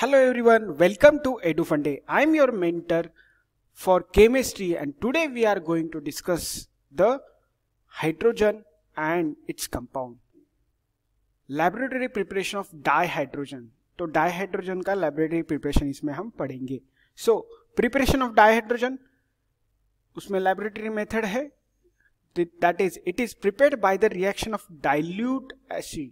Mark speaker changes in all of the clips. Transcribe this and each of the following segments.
Speaker 1: Hello everyone, welcome to EduFunday. I am your mentor for chemistry and today we are going to discuss the hydrogen and its compound. Laboratory preparation of dihydrogen. तो dihydrogen का laboratory preparation इसमें हम पढ़ेंगे. So preparation of dihydrogen उसमें laboratory method है, that is it is prepared by the reaction of dilute acid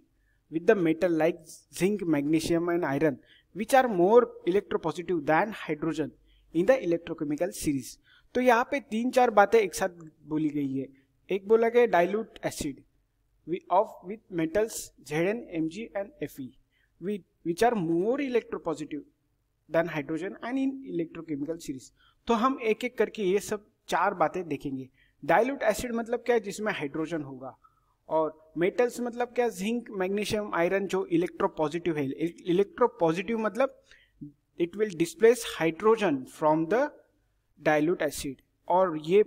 Speaker 1: with the metal like zinc, magnesium and iron which are more electropositive than hydrogen in the electrochemical series. तो यहाँ पे तीन चार बातें एक साथ बोली गई है. एक बोला गया dilute acid with metals Zn, Mg and Fe which are more electropositive than hydrogen and in electrochemical series. तो हम एक एक करके ये सब चार बातें देखेंगे. डाइल्यूट एसिड मतलब क्या है, जिसमें हाइड्रोजन होगा, और मेटल्स मतलब क्या, जिंक, मैग्नीशियम, आयरन जो इलेक्ट्रोपॉजिटिव है. इलेक्ट्रोपॉजिटिव मतलब it will displace hydrogen from the dilute acid, और ये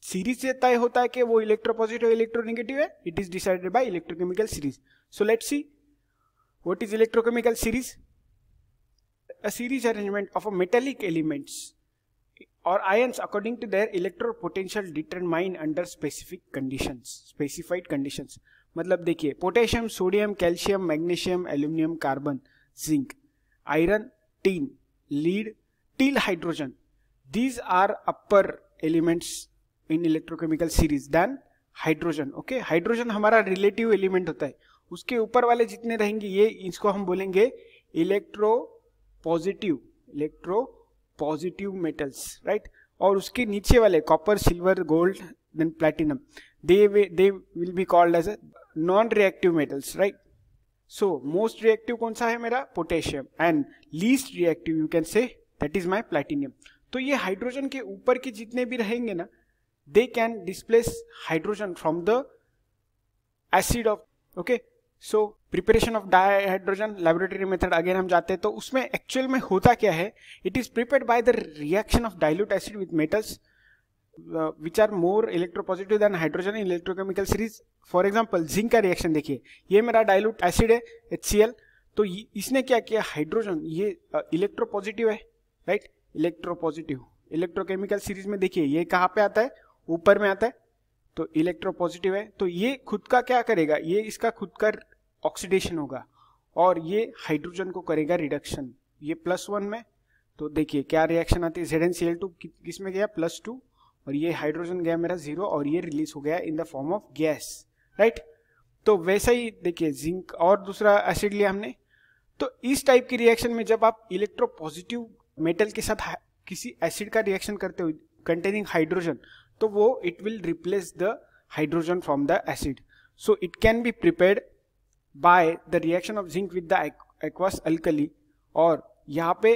Speaker 1: सीरीज से तय होता है कि वो इलेक्ट्रोपॉजिटिव इलेक्ट्रोनेगेटिव है. It is decided by electrochemical series. So let's see what is electrochemical series. A series arrangement of a metallic elements or ions according to their electropotential determined under specified conditions. मतलब देखिए, potassium, sodium, calcium, magnesium, aluminium, carbon, zinc, iron, tin, lead, till hydrogen. These are upper elements in electrochemical series than hydrogen. Okay, hydrogen हमारा relative element होता है. उसके ऊपर वाले जितने रहेंगे ये इसको हम बोलेंगे इलेक्ट्रोपॉजिटिव मेटल्स, राइट. और उसके नीचे वाले copper, silver, gold, then platinum, they will be called as non reactive metals, right. So most reactive कौन सा है मेरा, potassium, and least reactive you can say that is my platinum. तो ये हाइड्रोजन के ऊपर के जितने भी रहेंगे ना, they can displace hydrogen from the acid of. Okay, so preparation of dihydrogen laboratory method again हम जाते हैं. तो उसमें एक्चुअल में होता क्या है, it is prepared by the reaction of dilute acid with metals which are more electropositive than hydrogen in electrochemical series. For example zinc का रिएक्शन देखिए, ये मेरा डाइल्यूट एसिड है HCl. तो इसने क्या किया, हाइड्रोजन ये इलेक्ट्रोपॉजिटिव है, राइट. इलेक्ट्रोपॉजिटिव इलेक्ट्रोकेमिकल सीरीज में देखिए ये कहाँ पे आता है, ऊपर में आता है. तो इलेक्ट्रोपॉजिटिव है, तो ये खुद का क्या करेगा, ये इसका खुद का ऑक्सीडेशन होगा और ये हाइड्रोजन को करेगा रिडक्शन, ये +1 में. तो देखिए क्या रिएक्शन आती है, ZnCl2 किस में गया, +2, और ये हाइड्रोजन गया मेरा 0 और ये रिलीज हो गया in the form of gas, right. तो वैसा ही देखिए जिंक और दूसरा एसिड लिया हमने. तो इस टाइप की रिएक्शन में जब आप इलेक्ट्रोपॉजिटिव मेटल के साथ किसी एसिड का रिएक्शन करते हो कंटेनिंग हाइड्रोजन, तो वो it will replace the hydrogen from the acid. So it can be prepared by the reaction of zinc with the aqueous alkali. और यहाँ पे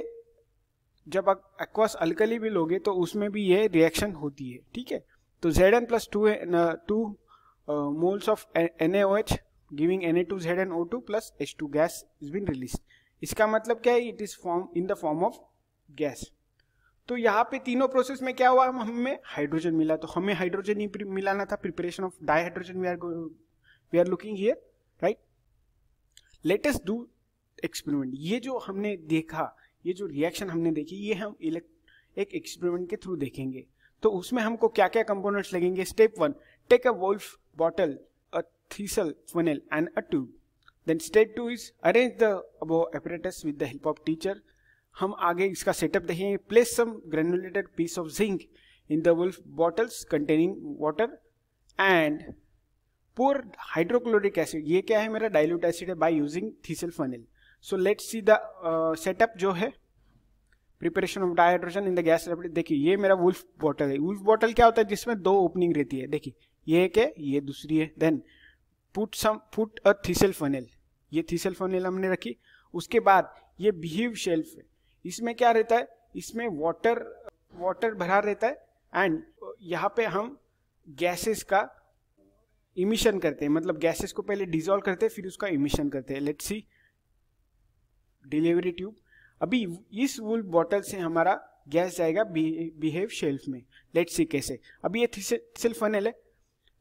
Speaker 1: जब आप aqueous alkali भी लोगे तो उसमें भी ये रिएक्शन होती है, ठीक है. तो Zn plus 2 moles of NaOH giving Na2ZnO2 plus H2 gas is been released. इसका मतलब क्या है, it is form in the form of gas. तो यहाँ पे तीनों प्रोसेस में क्या हुआ, हमें हाइड्रोजन मिला. तो हमें हाइड्रोजन ही मिलाना था. Preparation of dihydrogen we are looking here, right. Let us do experiment. ये जो हमने देखा, ये जो रिएक्शन हमने देखी, ये हम एक एक्सपेरिमेंट के थ्रू देखेंगे. तो उसमें हमको क्या क्या कंपोनेंट्स लगेंगे. Step 1, take a wolf bottle, a thistle funnel and a tube. Then step 2 is arrange the above apparatus with the help of teacher. हम आगे इसका सेटअप देखेंगे. Place some granulated piece of zinc in the wolf bottles containing water and pour hydrochloric acid. ये क्या है, मेरा dilute acid है, by using thistle funnel. So let's see the setup जो है preparation of dihydrogen in the gas laboratory. देखिए ये मेरा वुल्फ बॉटल है. वुल्फ बॉटल क्या होता है, जिसमें 2 ओपनिंग रहती है. देखिए ये एक है, ये दूसरी है. Then put a thistle funnel. ये थीसल फनेल हमने रखी. उसके बाद ये बिहेव शेल्फ है. इसमें क्या रहता है, इसमें वाटर भरा रहता है एंड यहाँ पे हम गैसेस का इमिशन करते हैं. मतलब गैसेस को पहले डिसॉल्व करते हैं फिर उसका इमिशन करते हैं. Let's see delivery tube. अभी इस वुल्फ बॉटल से हमारा गैस जाएगा बिहेव शेल्फ में. लेट्स सी कैसे. अभी ये थीसल फनेल है,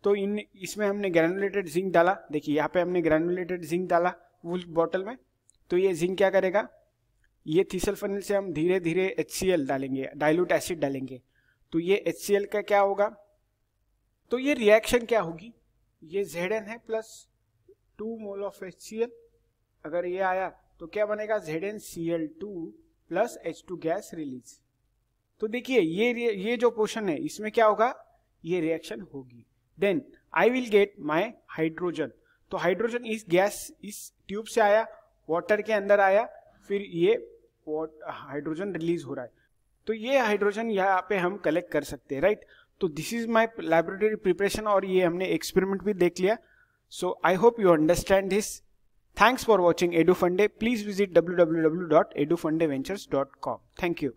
Speaker 1: तो इसमें हमने ग्रैनुलेटेड जिंक डाला. देखिए यहाँ पे हमने ग्रैनुलेटेड जिंक डाला वुल्फ बॉटल में. तो ये जिंक क्या करेगा, ये थिसल्फोनिल से हम धीरे धीरे HCl डालेंगे, डाइल्यूट एसिड डालेंगे, तो ये HCl का क्या होगा, तो ये रिएक्शन क्या होगी, ये Zn है प्लस 2 मोल ऑफ HCl, अगर ये आया तो क्या बनेगा ZnCl2 plus H2 gas release. तो देखिए ये जो पोर्शन है इसमें क्या होगा, ये रिएक्शन होगी। Then I will get my hydrogen, तो हाइड्रोजन इस गैस इस ट्यूब से आया, वाटर के अंदर आया, फिर ये हाइड्रोजन रिलीज हो रहा है, तो ये हाइड्रोजन यहाँ पे हम कलेक्ट कर सकते हैं, राइट। तो this is my laboratory preparation, और ये हमने एक्सपेरिमेंट भी देख लिया। So I hope you understand this. Thanks for watching EduFunday. Please visit www.edufundayventures.com. Thank you.